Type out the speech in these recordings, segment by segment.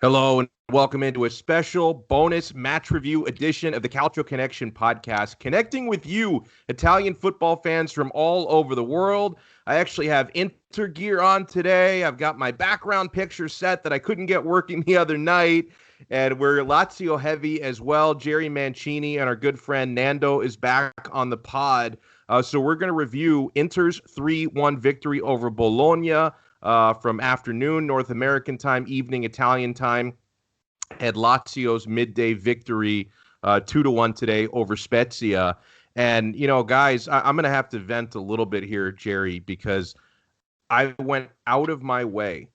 Hello and welcome into a special bonus match review edition of the Calcio Connection podcast, connecting with you, Italian football fans from all over the world. I actually have Inter gear on today. I've got my background picture set that I couldn't get working the other night, and we're Lazio heavy as well. Jerry Mancini and our good friend Nando is back on the pod. So we're going to review Inter's 3-1 victory over Bologna from afternoon North American time, evening Italian time, at Lazio's midday victory 2-1 today over Spezia. And, guys, I'm going to have to vent a little bit here, Jerry, because I went out of my way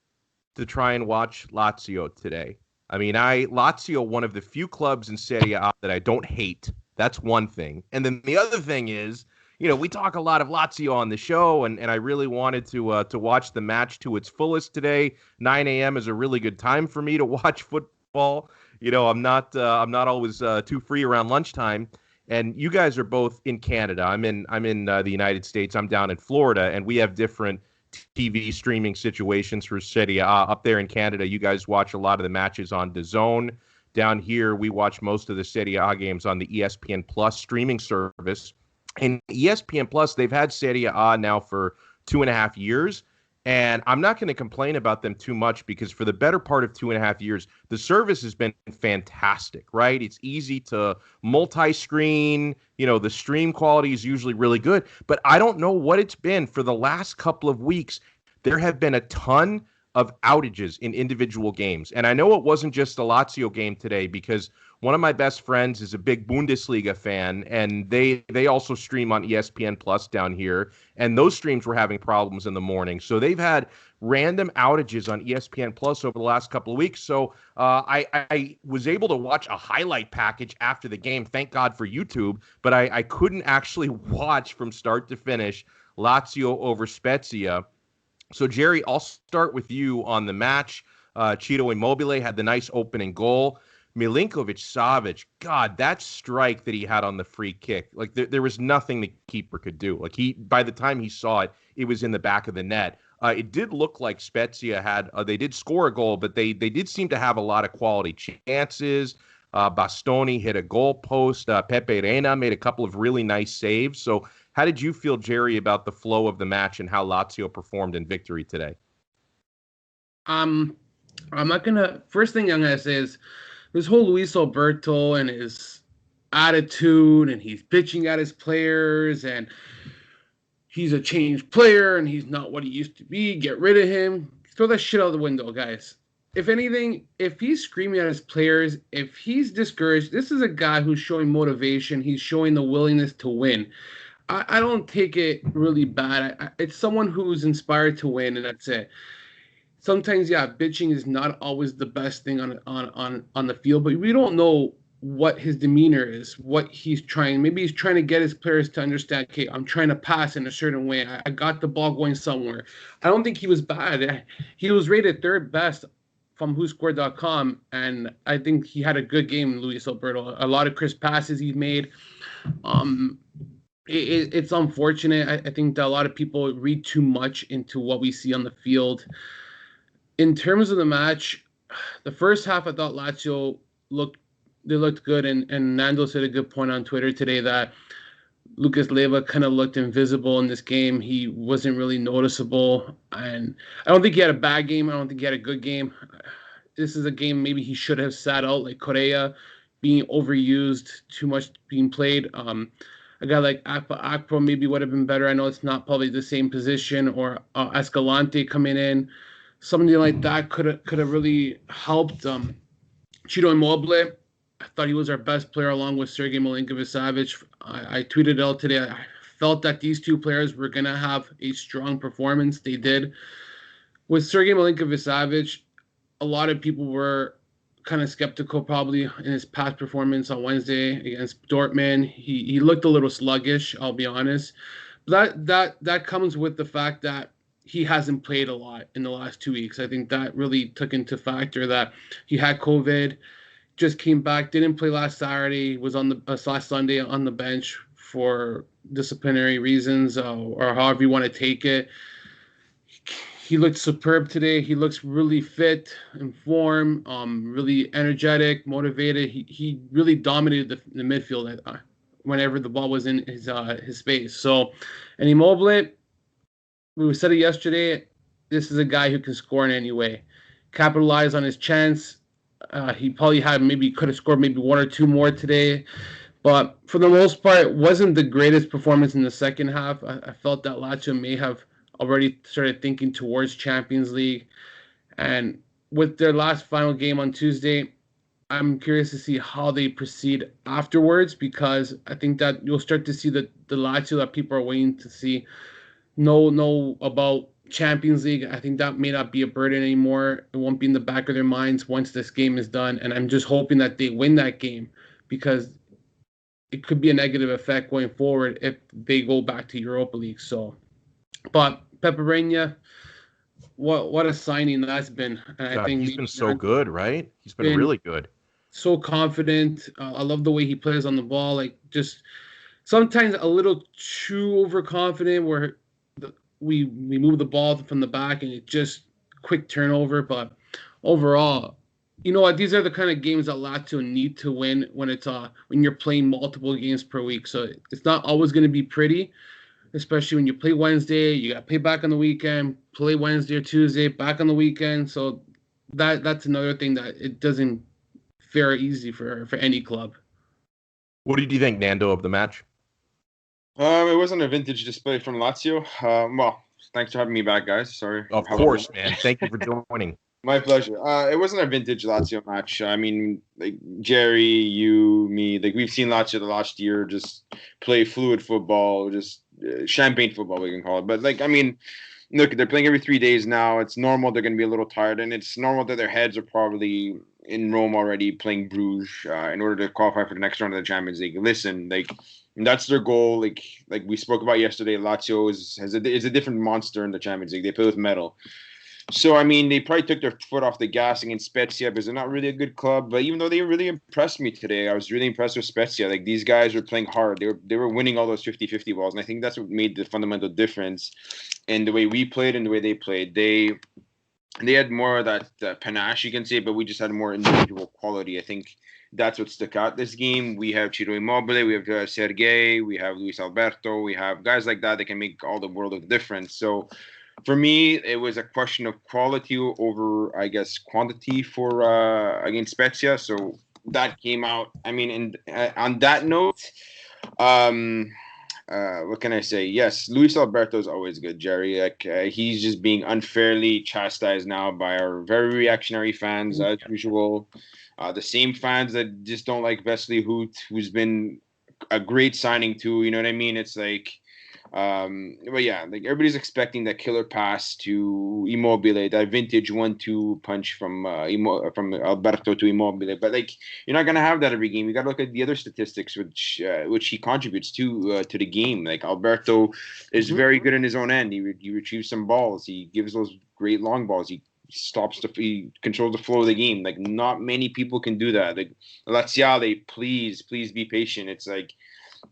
to try and watch Lazio today. I mean, Lazio, one of the few clubs in Serie A that I don't hate. That's one thing. And then the other thing is, we talk a lot of Lazio on the show, and I really wanted to watch the match to its fullest today. 9 a.m. is a really good time for me to watch football. I'm not always too free around lunchtime. And you guys are both in Canada. I'm in the United States. I'm down in Florida, and we have different TV streaming situations for Serie A. Up there in Canada, you guys watch a lot of the matches on DAZN. Down here, we watch most of the Serie A games on the ESPN Plus streaming service. And ESPN Plus, they've had Serie A now for 2.5 years. And I'm not going to complain about them too much because for the better part of 2.5 years, the service has been fantastic, right? It's easy to multi-screen. The stream quality is usually really good. But I don't know what it's been for the last couple of weeks. There have been a ton of outages in individual games. And I know it wasn't just a Lazio game today because one of my best friends is a big Bundesliga fan, and they also stream on ESPN Plus down here, and those streams were having problems in the morning. So they've had random outages on ESPN Plus over the last couple of weeks. So I was able to watch a highlight package after the game. Thank God for YouTube, but I couldn't actually watch from start to finish Lazio over Spezia. So, Jerry, I'll start with you on the match. Ciro Immobile had the nice opening goal. Milinkovic-Savic, God, that strike that he had on the free kick, like there was nothing the keeper could do. Like by the time he saw it, it was in the back of the net. It did look like Spezia had, they did score a goal, but they did seem to have a lot of quality chances. Bastoni hit a goal post. Pepe Reina made a couple of really nice saves. So how did you feel, Jerry, about the flow of the match and how Lazio performed in victory today? I'm not gonna. First thing I'm gonna say is this whole Luis Alberto and his attitude, and he's bitching at his players, and he's a changed player, and he's not what he used to be. Get rid of him. Throw that shit out the window, guys. If anything, if he's screaming at his players, if he's discouraged, this is a guy who's showing motivation. He's showing the willingness to win. I don't take it really bad. It's someone who's inspired to win, and that's it. Sometimes, yeah, bitching is not always the best thing on the field, but we don't know what his demeanor is, what he's trying. Maybe he's trying to get his players to understand, okay, I'm trying to pass in a certain way. I got the ball going somewhere. I don't think he was bad. He was rated third best from WhoScored.com, and I think he had a good game, Luis Alberto. A lot of crisp passes he made. It's unfortunate. I think that a lot of people read too much into what we see on the field. In terms of the match, the first half I thought Lazio looked good, and Nando said a good point on Twitter today that Lucas Leiva kind of looked invisible in this game. He wasn't really noticeable, and I don't think he had a bad game. I don't think he had a good game. This is a game maybe he should have sat out, like Correa being overused, too much being played. A guy like Akpo maybe would have been better. I know it's not probably the same position, or Escalante coming in. Something like that could have really helped. Ciro Immobile, I thought he was our best player along with Sergej Milinkovic-Savic. I tweeted out today, I felt that these two players were going to have a strong performance. They did. With Sergej Milinkovic-Savic, a lot of people were kind of skeptical probably in his past performance on Wednesday against Dortmund. He looked a little sluggish, I'll be honest. But that comes with the fact that he hasn't played a lot in the last 2 weeks. I think that really took into factor that he had COVID, just came back, didn't play last Saturday, was on the last Sunday on the bench for disciplinary reasons, or however you want to take it. he looked superb today. He looks really fit, in form, really energetic, motivated. He really dominated the midfield whenever the ball was in his space. So, and Immobile, we said it yesterday. This is a guy who can score in any way. Capitalize on his chance. He probably could have scored maybe one or two more today. But for the most part, it wasn't the greatest performance in the second half. I felt that Lazio may have already started thinking towards Champions League. And with their last final game on Tuesday, I'm curious to see how they proceed afterwards, because I think that you'll start to see the Lazio that people are waiting to see know about Champions League. I think that may not be a burden anymore. It won't be in the back of their minds once this game is done. And I'm just hoping that they win that game, because it could be a negative effect going forward if they go back to Europa League. So, but Pepe Reina, what a signing that's been. And God, I think he's been so good, right? He's been really good. So confident. I love the way he plays on the ball. Like, just sometimes a little too overconfident, where we move the ball from the back and it just quick turnover. But overall, you know what? These are the kind of games that Lazio need to win when it's when you're playing multiple games per week. So it's not always going to be pretty, especially when you play Wednesday. You got to play back on the weekend, play Wednesday or Tuesday, back on the weekend. So that's another thing that it doesn't fare easy for any club. What did you think, Nando, of the match? It wasn't a vintage display from Lazio. Well, thanks for having me back, guys. Sorry. Of course, man. Thank you for joining. My pleasure. It wasn't a vintage Lazio match. I mean, like Jerry, you, me, like we've seen Lazio the last year just play fluid football, just champagne football, we can call it. But like, I mean, look, they're playing every 3 days now. It's normal they're going to be a little tired, and it's normal that their heads are probably in Rome already playing Bruges in order to qualify for the next round of the Champions League. Listen, like that's their goal. Like we spoke about yesterday, Lazio is a different monster in the Champions League. They play with metal. So, I mean, they probably took their foot off the gas against Spezia because they're not really a good club. But even though they really impressed me today, I was really impressed with Spezia. Like, these guys were playing hard. They were winning all those 50-50 balls. And I think that's what made the fundamental difference in the way we played and the way they played. They had more of that panache, you can say, but we just had more individual quality. I think that's what stuck out this game. We have Ciro Immobile, we have Sergei, we have Luis Alberto, we have guys like that can make all the world of difference. So, for me, it was a question of quality over, I guess, quantity for against Spezia. So that came out. I mean, and on that note, what can I say? Yes, Luis Alberto is always good, Jerry. Like he's just being unfairly chastised now by our very reactionary fans, as usual. The same fans that just don't like Wesley Hoot, who's been a great signing too. You know what I mean? It's like. But yeah, like everybody's expecting that killer pass to Immobile, that vintage 1-2 punch from Alberto to Immobile. But like you're not gonna have that every game. You got to look at the other statistics, which he contributes to the game. Like Alberto is very good in his own end. He retrieves some balls. He gives those great long balls. He controls the flow of the game. Like not many people can do that. Like Laziale, please be patient. It's like.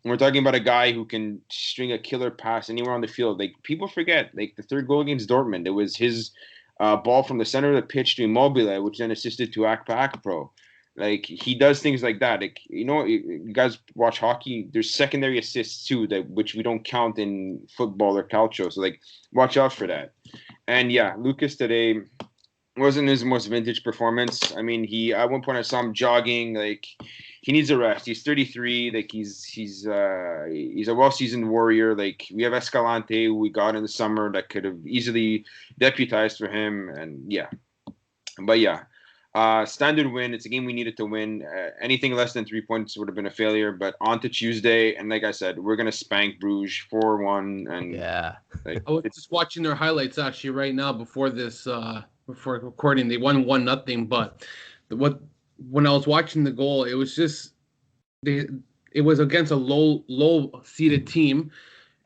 We're talking about a guy who can string a killer pass anywhere on the field. Like people forget, like the third goal against Dortmund, it was his ball from the center of the pitch to Immobile, which then assisted to Akpro. Like he does things like that. Like you guys watch hockey. There's secondary assists too, which we don't count in football or calcio. So like, watch out for that. And yeah, Lucas today wasn't his most vintage performance. I mean, at one point I saw him jogging. Like he needs a rest. He's 33. Like he's a well-seasoned warrior. Like we have Escalante, who we got in the summer that could have easily deputized for him. And yeah, but yeah, standard win. It's a game we needed to win. Anything less than 3 points would have been a failure. But on to Tuesday, and like I said, we're gonna spank Bruges 4-1. And yeah, like, I was just watching their highlights actually right now before this. Before recording, they won 1-0. But when I was watching the goal, it was just it was against a low seeded team,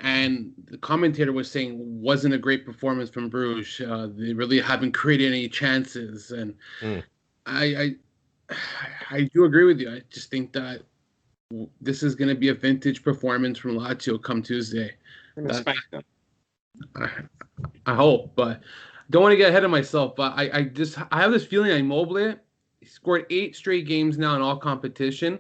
and the commentator was saying wasn't a great performance from Bruges. They really haven't created any chances, and I do agree with you. I just think that this is going to be a vintage performance from Lazio come Tuesday. Spank them. I hope, but don't want to get ahead of myself, but I have this feeling Immobile scored 8 straight games now in all competition.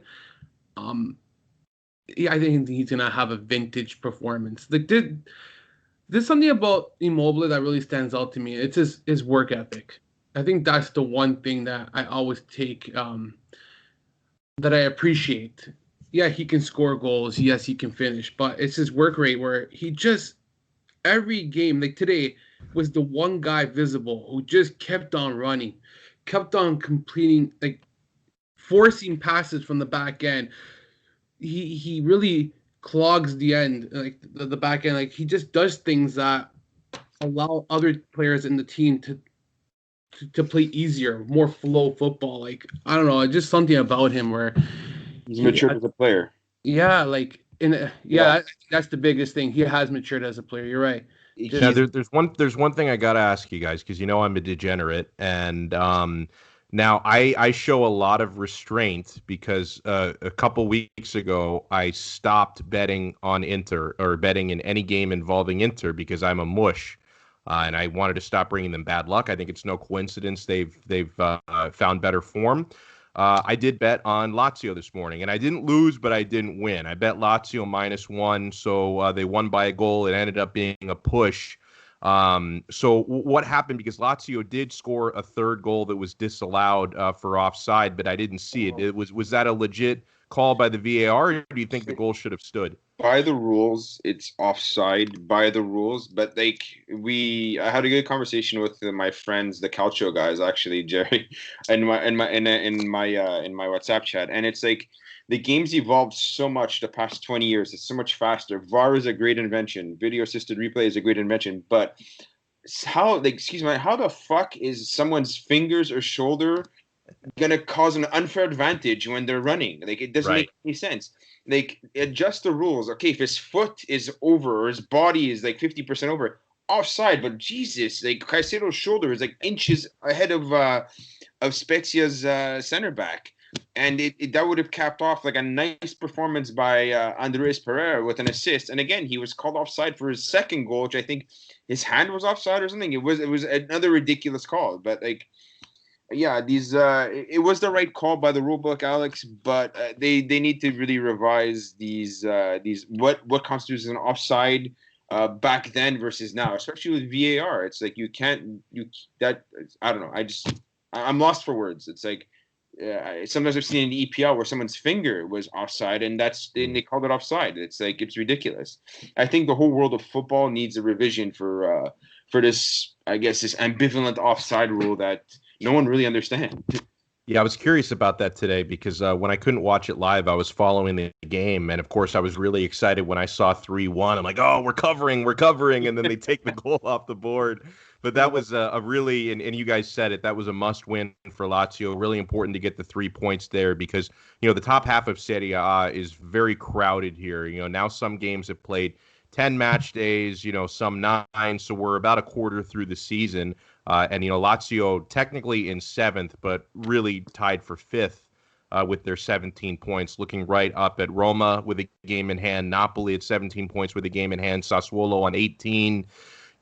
Yeah, I think he's gonna have a vintage performance. Like there's something about Immobile that really stands out to me. It's his work ethic. I think that's the one thing that I always take that I appreciate. Yeah, he can score goals. Yes, he can finish, but it's his work rate where he just every game, like today, was the one guy visible who just kept on running, kept on completing, like forcing passes from the back end. He really clogs the end, like the back end. Like he just does things that allow other players in the team to play easier, more flow football. Like I don't know, just something about him where He's matured as a player. yeah, like Yeah. that's the biggest thing. He has matured as a player. You're right. Yeah, there's one thing I gotta ask you guys because I'm a degenerate, and now I show a lot of restraint because a couple weeks ago I stopped betting on Inter or betting in any game involving Inter because I'm a mush, and I wanted to stop bringing them bad luck. I think it's no coincidence they've found better form. I did bet on Lazio this morning, and I didn't lose, but I didn't win. I bet Lazio -1, so they won by a goal. It ended up being a push. So what happened? Because Lazio did score a third goal that was disallowed for offside, but I didn't see it. Was that a legit call by the VAR, or do you think the goal should have stood? By the rules, it's offside by the rules. But like I had a good conversation with my friends, the Calcio guys, actually, Jerry, in my WhatsApp chat, and it's like the game's evolved so much the past 20 years. It's so much faster. VAR is a great invention. Video assisted replay is a great invention, but how the fuck is someone's fingers or shoulder gonna cause an unfair advantage when they're running? Like it doesn't make any sense. Like adjust the rules. Okay, if his foot is over or his body is like 50% over, offside. But Jesus, like Caicedo's shoulder is like inches ahead of Spezia's center back, and that would have capped off like a nice performance by Andres Pereira with an assist. And again, he was called offside for his second goal, which I think his hand was offside or something. It was another ridiculous call, but like. Yeah, it was the right call by the rule book, Alex, but they need to really revise these what constitutes an offside back then versus now, especially with VAR. It's like I don't know. I'm lost for words. It's like sometimes I've seen in the EPL where someone's finger was offside and they called it offside. It's like it's ridiculous. I think the whole world of football needs a revision for this, I guess, this ambivalent offside rule that no one really understands. Yeah, I was curious about that today because when I couldn't watch it live, I was following the game. And of course, I was really excited when I saw 3-1. I'm like, oh, we're covering. And then they take the goal off the board. But that was a really, and you guys said it, that was a must win for Lazio. Really important to get the 3 points there because, the top half of Serie A is very crowded here. Now some games have played 10 match days, some 9. So we're about a quarter through the season. And Lazio technically in 7th, but really tied for 5th with their 17 points, looking right up at Roma with a game in hand, Napoli at 17 points with a game in hand, Sassuolo on 18,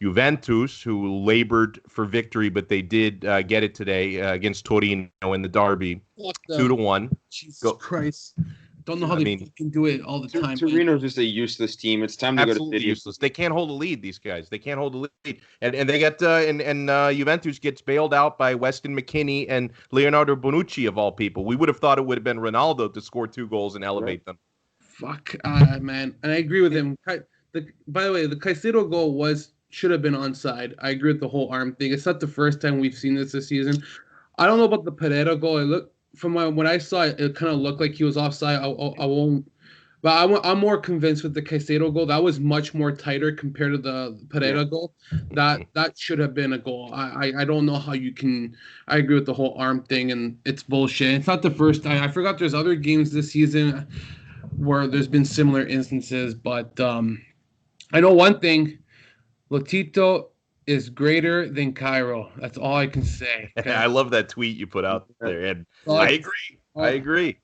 Juventus, who labored for victory, but they did get it today against Torino in the derby, 2-1. Jesus Christ. Don't know how they can do it all the time. Torino's just a useless team. It's time to go to City. Useless. They can't hold a lead. These guys. They can't hold a lead. And they get Juventus gets bailed out by Weston McKennie and Leonardo Bonucci of all people. We would have thought it would have been Ronaldo to score 2 goals and elevate them. Fuck, man. And I agree with him. By the way, the Caicedo goal should have been onside. I agree with the whole arm thing. It's not the first time we've seen this season. I don't know about the Pereira goal. From when I saw it, it kind of looked like he was offside. I won't, but I'm more convinced with the Caicedo goal. That was much more tighter compared to the Pereira goal. That should have been a goal. I don't know how you can. I agree with the whole arm thing, and it's bullshit. It's not the first time. I forgot there's other games this season where there's been similar instances, but I know one thing: Lotito is greater than Cairo. That's all I can say. Okay? I love that tweet you put out there, and I agree.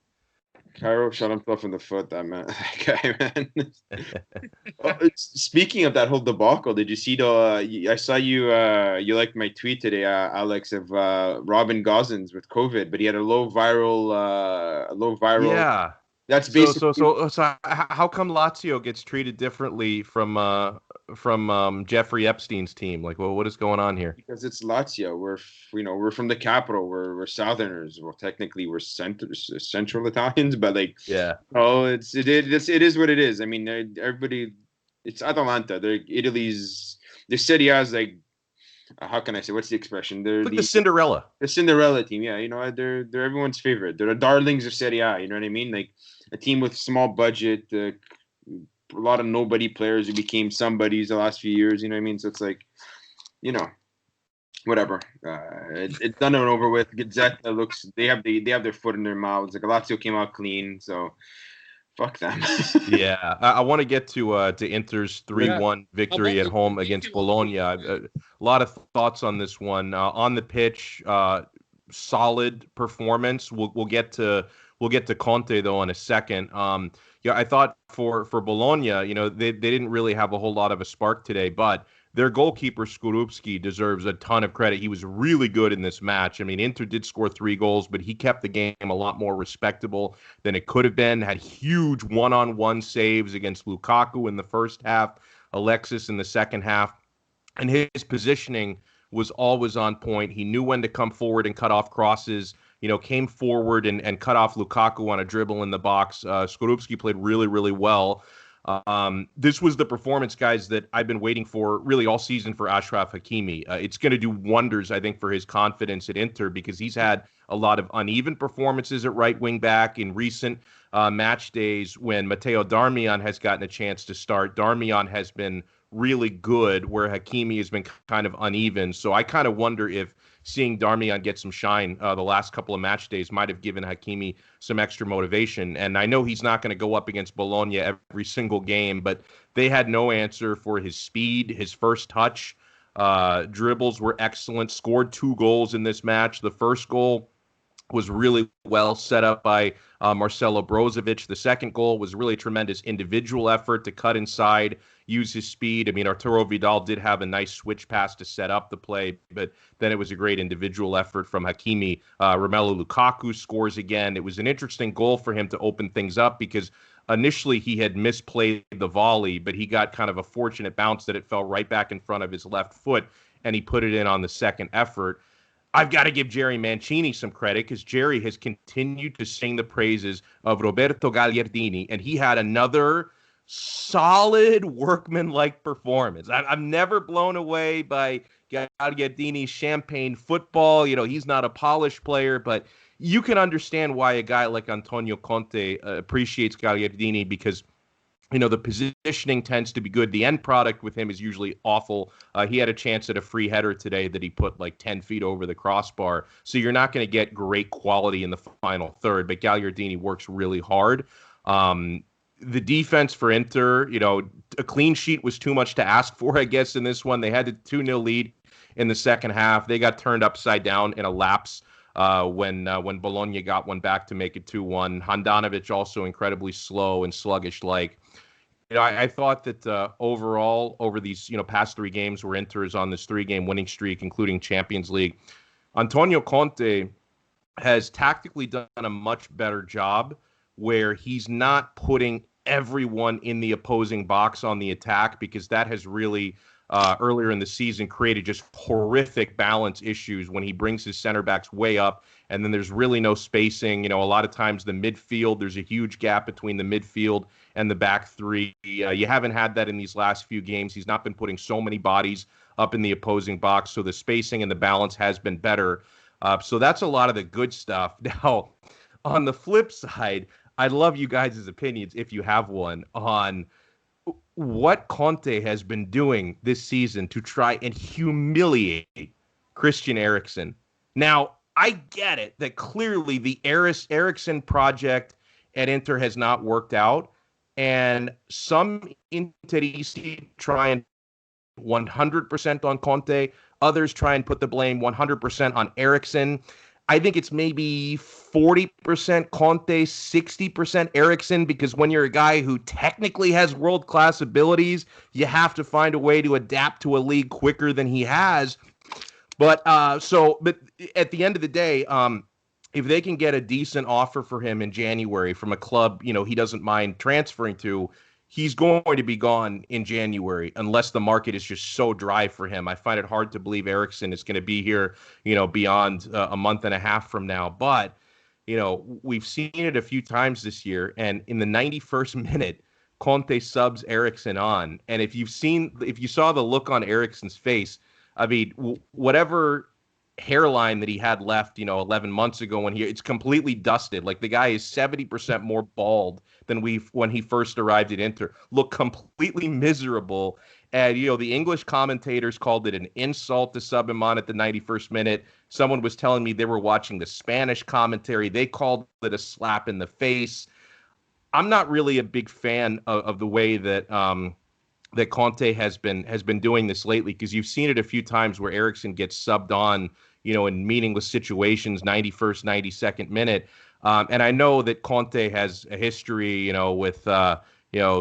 Cairo shot himself in the foot. That man, that guy, man. Speaking of that whole debacle, did you see the? I saw you. You liked my tweet today, Alex, of Robin Gosens with COVID, but he had a low viral. A low viral. Yeah. That's So basically so so so how come Lazio gets treated differently from Jeffrey Epstein's team? Like, well, what is going on here? because it's Lazio. We're from the capital. We're Southerners. Well, technically we're Central Italians, but like, Yeah. oh, it is what it is. I mean, everybody. It's Atalanta. They're Italy's. The Serie A is like, how can I say? What's the expression? They're Like the Cinderella. the Cinderella team. Yeah, they're everyone's favorite. They're the darlings of Serie A. You know what I mean? Like a team with small budget, a lot of nobody players who became somebodies the last few years. You know what I mean? So it's like, you know, whatever. It's done and over with. Gazzetta looks. They have their foot in their mouths. Like Lazio came out clean, so fuck them. Yeah, I want to get to Inter's 3-1 victory at home against Bologna. A lot of thoughts on this one. On the pitch, solid performance. We'll get to Conte though in a second. Yeah, I thought for Bologna, they didn't really have a whole lot of a spark today, but their goalkeeper Skorupski deserves a ton of credit. He was really good in this match. I mean, Inter did score 3 goals, but he kept the game a lot more respectable than it could have been. Had huge one-on-one saves against Lukaku in the first half, Alexis in the second half, and his positioning was always on point. He knew when to come forward and cut off crosses. Came forward and cut off Lukaku on a dribble in the box. Skorupski played really, really well. This was the performance, guys, that I've been waiting for really all season for Achraf Hakimi. It's going to do wonders, I think, for his confidence at Inter because he's had a lot of uneven performances at right wing back in recent match days when Matteo Darmian has gotten a chance to start. Darmian has been really good where Hakimi has been kind of uneven. So I kind of wonder if seeing Darmian get some shine the last couple of match days might have given Hakimi some extra motivation. And I know he's not going to go up against Bologna every single game, but they had no answer for his speed, his first touch. Dribbles were excellent, scored 2 goals in this match. The first goal was really well set up by Marcelo Brozovic. The second goal was really a tremendous individual effort to cut inside, use his speed. I mean, Arturo Vidal did have a nice switch pass to set up the play, but then it was a great individual effort from Hakimi. Romelu Lukaku scores again. It was an interesting goal for him to open things up because initially he had misplayed the volley, but he got kind of a fortunate bounce that it fell right back in front of his left foot, and he put it in on the second effort. I've got to give Jerry Mancini some credit because Jerry has continued to sing the praises of Roberto Gagliardini, and he had another solid workman-like performance. I'm never blown away by Gagliardini's champagne football. He's not a polished player, but you can understand why a guy like Antonio Conte appreciates Gagliardini because the positioning tends to be good. The end product with him is usually awful. He had a chance at a free header today that he put like 10 feet over the crossbar. So you're not going to get great quality in the final third, but Gagliardini works really hard. The defense for Inter, a clean sheet was too much to ask for, I guess, in this one. They had a 2-0 lead in the second half. They got turned upside down in a lapse when Bologna got one back to make it 2-1. Handanovic also incredibly slow and sluggish-like. I thought that overall, over these past 3 games where Inter is on this 3-game winning streak, including Champions League, Antonio Conte has tactically done a much better job where he's not putting everyone in the opposing box on the attack because that has really earlier in the season created just horrific balance issues when he brings his center backs way up and then there's really no spacing. A lot of times the midfield, there's a huge gap between the midfield and the back 3. You haven't had that in these last few games. He's not been putting so many bodies up in the opposing box, so the spacing and the balance has been better. So that's a lot of the good stuff. Now, on the flip side, I'd love you guys' opinions, if you have one, on what Conte has been doing this season to try and humiliate Christian Eriksen. Now, I get it that clearly the Eriksen project at Inter has not worked out, and some Interisti try and 100% on Conte, others try and put the blame 100% on Eriksen. I think it's maybe 40% Conte, 60% Eriksen, because when you're a guy who technically has world-class abilities, you have to find a way to adapt to a league quicker than he has. But at the end of the day, if they can get a decent offer for him in January from a club, he doesn't mind transferring to, he's going to be gone in January unless the market is just so dry for him. I find it hard to believe Eriksen is going to be here, beyond a month and a half from now. But, we've seen it a few times this year, and in the 91st minute, Conte subs Eriksen on. And if you saw the look on Eriksen's face, I mean, whatever hairline that he had left, 11 months ago it's completely dusted. Like the guy is 70% more bald than when he first arrived at Inter. Look completely miserable. And, the English commentators called it an insult to sub him on at the 91st minute. Someone was telling me they were watching the Spanish commentary. They called it a slap in the face. I'm not really a big fan of the way that that Conte has been doing this lately, because you've seen it a few times where Eriksen gets subbed on, in meaningless situations, 91st, 92nd minute. And I know that Conte has a history, with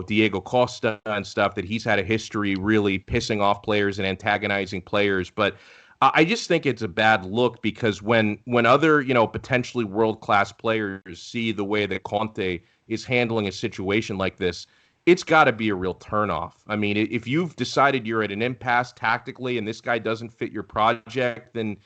Diego Costa and stuff, that he's had a history really pissing off players and antagonizing players. But I just think it's a bad look, because when other, potentially world-class players see the way that Conte is handling a situation like this, it's got to be a real turnoff. I mean, if you've decided you're at an impasse tactically and this guy doesn't fit your project, then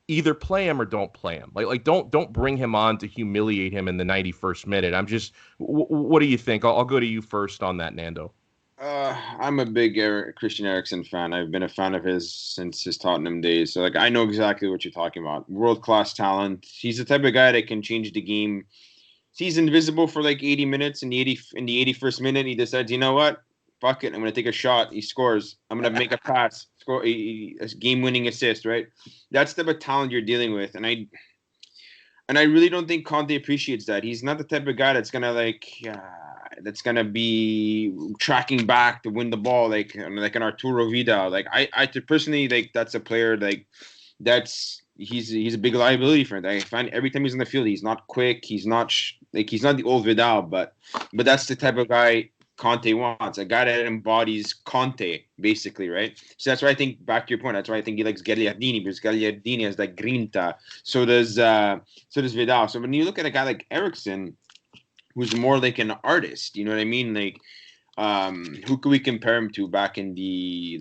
either play him or don't play him. Like don't bring him on to humiliate him in the 91st minute. I'm just, what do you think? I'll go to you first on that, Nando. I'm a big Christian Eriksen fan. I've been a fan of his since his Tottenham days. So, I know exactly what you're talking about. World-class talent. He's the type of guy that can change the game. He's invisible for 80 minutes. In the 81st minute, he decides, you know what? Fuck it. I'm going to take a shot. He scores. I'm going to make a pass. Score a game-winning assist, right? That's the type of talent you're dealing with. And I really don't think Conte appreciates that. He's not the type of guy that's going to be tracking back to win the ball like an Arturo Vidal. I personally, that's a player he's a big liability for him. I find every time he's on the field, he's not quick. He's not he's not the old Vidal, but that's the type of guy Conte wants. A guy that embodies Conte, basically, right? So that's why I think, back to your point, that's why I think he likes Gagliardini, because Gagliardini has that grinta. So does Vidal. So when you look at a guy like Eriksen, who's more like an artist, you know what I mean? Who could we compare him to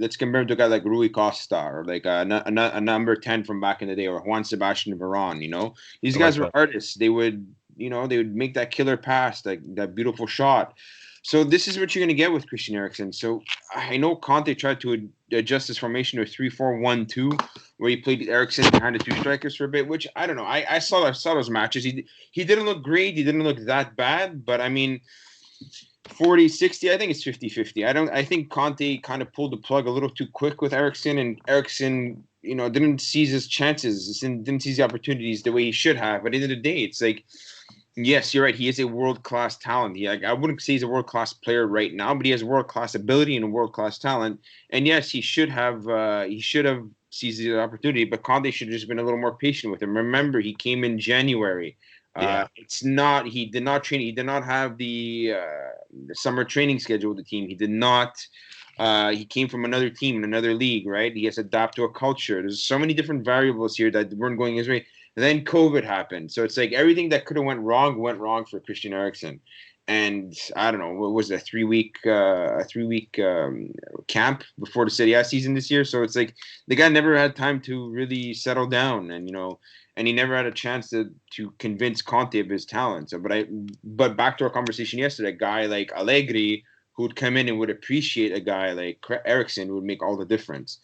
let's compare him to a guy like Rui Costa, or like a number 10 from back in the day, or Juan Sebastian Veron, These guys were artists. They would make that killer pass, that beautiful shot. So this is what you're going to get with Christian Eriksen. So I know Conte tried to adjust his formation to a 3-4-1-2, where he played Eriksen behind the two strikers for a bit, which I don't know. I saw those matches. He didn't look great. He didn't look that bad, but I mean, 40-60, I think it's 50-50. I think Conte kind of pulled the plug a little too quick with Eriksen, and Eriksen, didn't seize his chances, didn't seize the opportunities the way he should have. But at the end of the day, it's like, yes, you're right. He is a world-class talent. I wouldn't say he's a world-class player right now, but he has world-class ability and world-class talent. And yes, he should have seized the opportunity, but Conte should have just been a little more patient with him. Remember, he came in January. He did not train. He did not have the summer training schedule with the team. He did not. He came from another team in another league, right? He has to adapt to a culture. There's so many different variables here that weren't going his way. And then COVID happened. So it's like everything that could have went wrong for Christian Eriksen. And I don't know, what was it, a 3-week camp before the Serie A season this year. So it's like the guy never had time to really settle down, and and he never had a chance to convince Conte of his talent. So, but back to our conversation yesterday, a guy like Allegri, who would come in and would appreciate a guy like Eriksen, would make all the difference.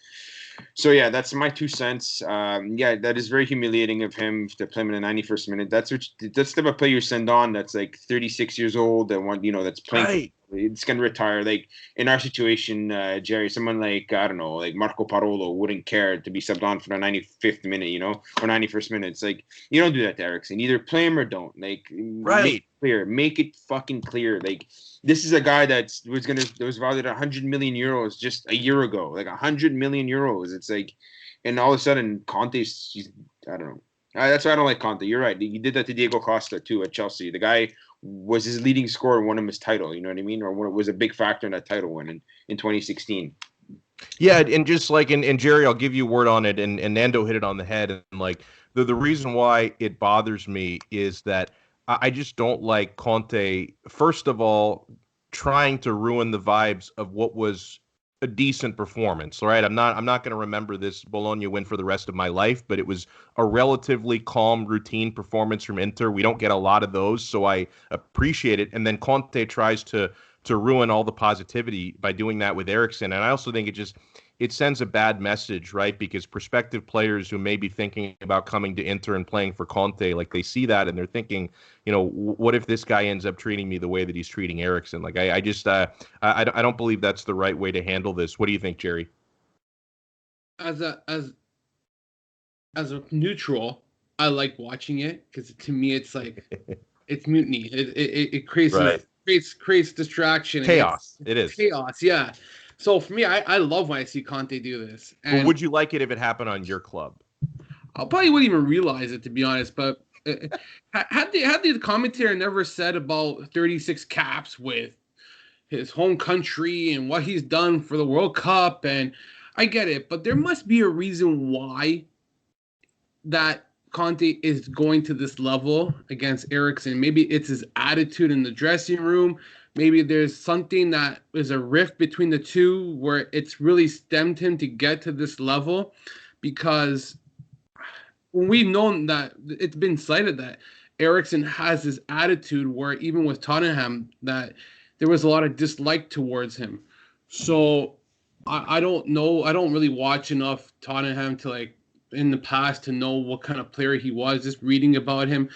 So yeah, that's my 2 cents. That is very humiliating of him to play him in the 91st minute. That's the type of player you send on that's like 36 years old, that that's playing. Right. It's gonna retire. Like in our situation, Jerry, someone like, I don't know, like Marco Parolo wouldn't care to be subbed on for the 95th minute, or 91st minute. It's like, you don't do that to Eriksen. Either play him or don't. Like, right. Make it fucking clear. Like, this is a guy that was valued at 100 million euros just a year ago. Like 100 million euros. It's like, and all of a sudden Conte's, I don't know. That's why I don't like Conte. You're right. He did that to Diego Costa too at Chelsea. The guy was his leading scorer and won him his title. You know what I mean? Or was a big factor in that title win in 2016. Yeah, and just like and Jerry, I'll give you a word on it, and Nando hit it on the head. And like the reason why it bothers me is that I just don't like Conte. First of all, trying to ruin the vibes of what was a decent performance. All right, I'm not going to remember this Bologna win for the rest of my life, but it was a relatively calm, routine performance from Inter. We don't get a lot of those, so I appreciate it. And then Conte tries to ruin all the positivity by doing that with Eriksen. And I also think it sends a bad message, right? Because prospective players who may be thinking about coming to Inter and playing for Conte, like they see that and they're thinking, what if this guy ends up treating me the way that he's treating Eriksen? Like I don't believe that's the right way to handle this. What do you think, Jerry? As a neutral, I like watching it because to me it's like it's mutiny. It creates Right. creates distraction. Chaos. It is chaos. Yeah. So for me, I love when I see Conte do this. And well, would you like it if it happened on your club? I probably wouldn't even realize it, to be honest. But had the commentator never said about 36 caps with his home country and what he's done for the World Cup, and I get it, but there must be a reason why that Conte is going to this level against Eriksen. Maybe it's his attitude in the dressing room. Maybe there's something that is a rift between the two where it's really stemmed him to get to this level, because we've known that it's been cited that Eriksen has this attitude where even with Tottenham that there was a lot of dislike towards him. So I don't know. I don't really watch enough Tottenham to like in the past to know what kind of player he was. Just reading about him,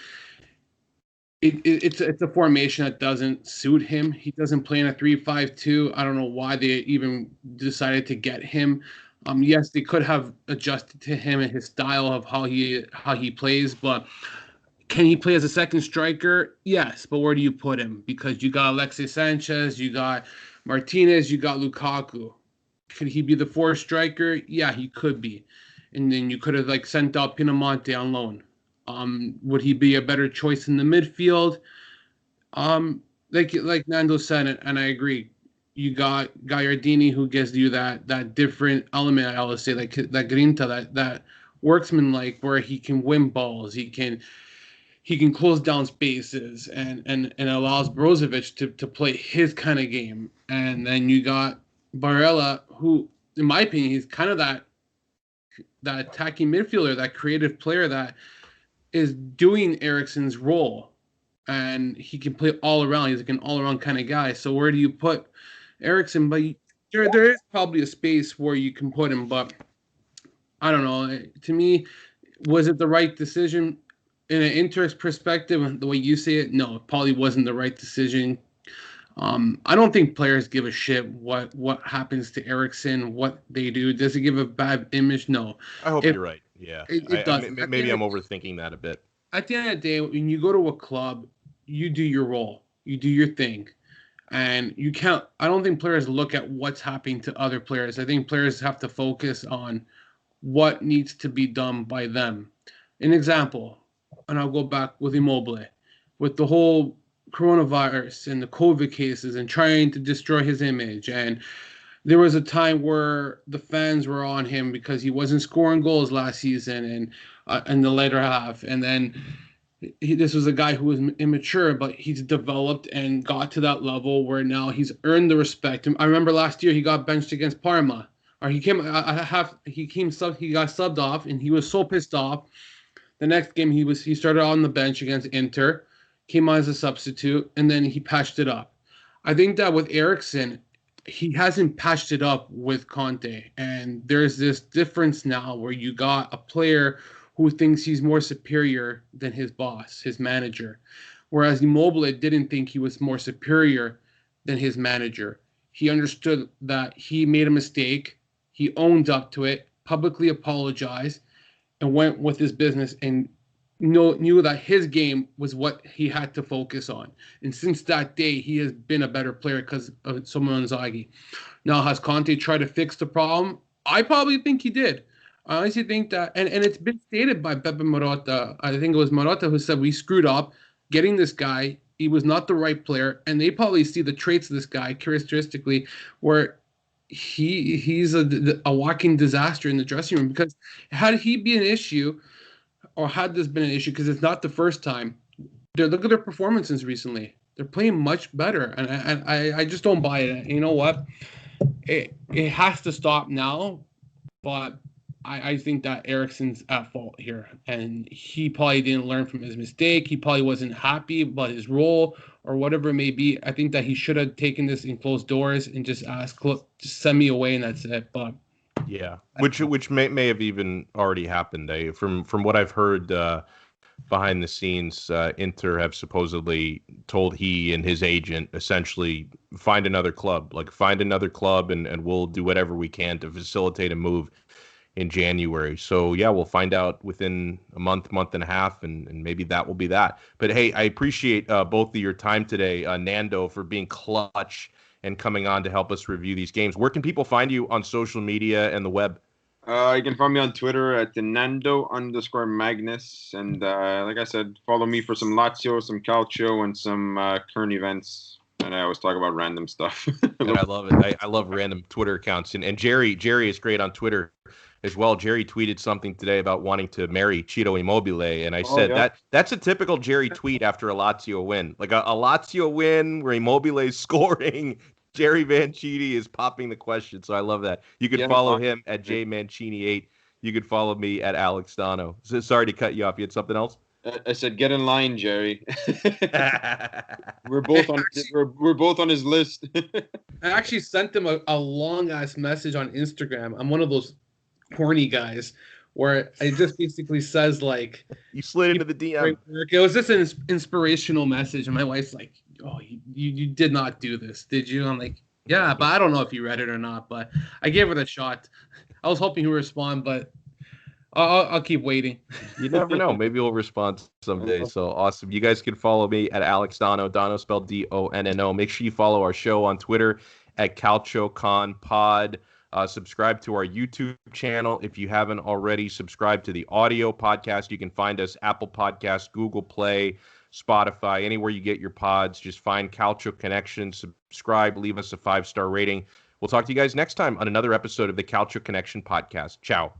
it's a formation that doesn't suit him. He doesn't play in a 3-5-2. I don't know why they even decided to get him. Yes, they could have adjusted to him and his style of how he plays, but can he play as a second striker? Yes, but where do you put him? Because you got Alexis Sanchez, you got Martinez, you got Lukaku. Could he be the fourth striker? Yeah, he could be. And then you could have like sent out Pinamonte on loan. Would he be a better choice in the midfield? Like Nando said, and I agree. You got Gagliardini who gives you that different element. I always say like that grinta, that worksman like where he can win balls, he can close down spaces and allows Brozovic to play his kind of game. And then you got Barella, who, in my opinion, he's kind of that attacking midfielder, that creative player that is doing Eriksen's role. And he can play all around. He's like an all-around kind of guy. So where do you put Eriksen? But there is probably a space where you can put him. But I don't know. To me, was it the right decision? In an Inter's perspective, the way you see it, no, it probably wasn't the right decision. I don't think players give a shit what happens to Eriksen, what they do. Does it give a bad image? No. I hope you're right. Yeah. It does. Maybe I'm overthinking that a bit. At the end of the day, when you go to a club, you do your role. You do your thing. And you can't – I don't think players look at what's happening to other players. I think players have to focus on what needs to be done by them. An example – and I'll go back with Immobile, with the whole coronavirus and the COVID cases and trying to destroy his image. And there was a time where the fans were on him because he wasn't scoring goals last season and in the later half. And then this was a guy who was immature, but he's developed and got to that level where now he's earned the respect. I remember last year he got benched against Parma, or he got subbed off, and he was so pissed off. The next game he started on the bench against Inter, came on as a substitute, and then he patched it up. I think that with Eriksen, he hasn't patched it up with Conte, and there's this difference now where you got a player who thinks he's more superior than his boss, his manager, whereas Immobile didn't think he was more superior than his manager. He understood that he made a mistake, he owned up to it, publicly apologized, and went with his business and knew that his game was what he had to focus on. And since that day, he has been a better player because of Simone Inzaghi. Now, has Conte tried to fix the problem? I probably think he did. I honestly think that, and it's been stated by Pepe Marotta. I think it was Marotta who said we screwed up getting this guy. He was not the right player, and they probably see the traits of this guy characteristically, where he's a walking disaster in the dressing room. Because had he been an issue, or had this been an issue, because it's not the first time. Look at their performances recently. They're playing much better, and I just don't buy it. You know what? It has to stop now, but I think that Eriksen's at fault here, and he probably didn't learn from his mistake. He probably wasn't happy about his role or whatever it may be. I think that he should have taken this in closed doors and just asked, look, just send me away, and that's it. But yeah, which may have even already happened. From what I've heard behind the scenes, Inter have supposedly told he and his agent essentially find another club, and we'll do whatever we can to facilitate a move in January. So yeah, we'll find out within a month and a half, and maybe that will be that. But hey, I appreciate both of your time today, Nando, for being clutch and coming on to help us review these games. Where can people find you on social media and the web? You can find me on Twitter at Nando_Magnus. And like I said, follow me for some Lazio, some Calcio, and some current events. And I always talk about random stuff. And I love it. I love random Twitter accounts. And Jerry is great on Twitter as well. Jerry tweeted something today about wanting to marry Ciro Immobile. And I said that's a typical Jerry tweet after a Lazio win. Like a Lazio win where Immobile is scoring. Jerry Mancini is popping the question, so I love that. You can follow him at jmancini8. You can follow me at Alex Donno. So, sorry to cut you off. You had something else? I said, get in line, Jerry. We're both on his list. I actually sent him a long ass message on Instagram. I'm one of those horny guys where it just basically says like, you slid into the DM. It was just an inspirational message, and my wife's like, "Oh, you did not do this, did you?" I'm like, "Yeah, but I don't know if you read it or not." But I gave it a shot. I was hoping he would respond, but I'll keep waiting. You never know. Maybe he'll respond someday. So awesome. You guys can follow me at Alex Donno. Donno spelled Donno. Make sure you follow our show on Twitter at CalcioConPod. Subscribe to our YouTube channel. If you haven't already, subscribe to the audio podcast. You can find us Apple Podcasts, Google Play, Spotify, anywhere you get your pods. Just find Calcio Connection, subscribe, leave us a 5-star rating. We'll talk to you guys next time on another episode of the Calcio Connection podcast. Ciao.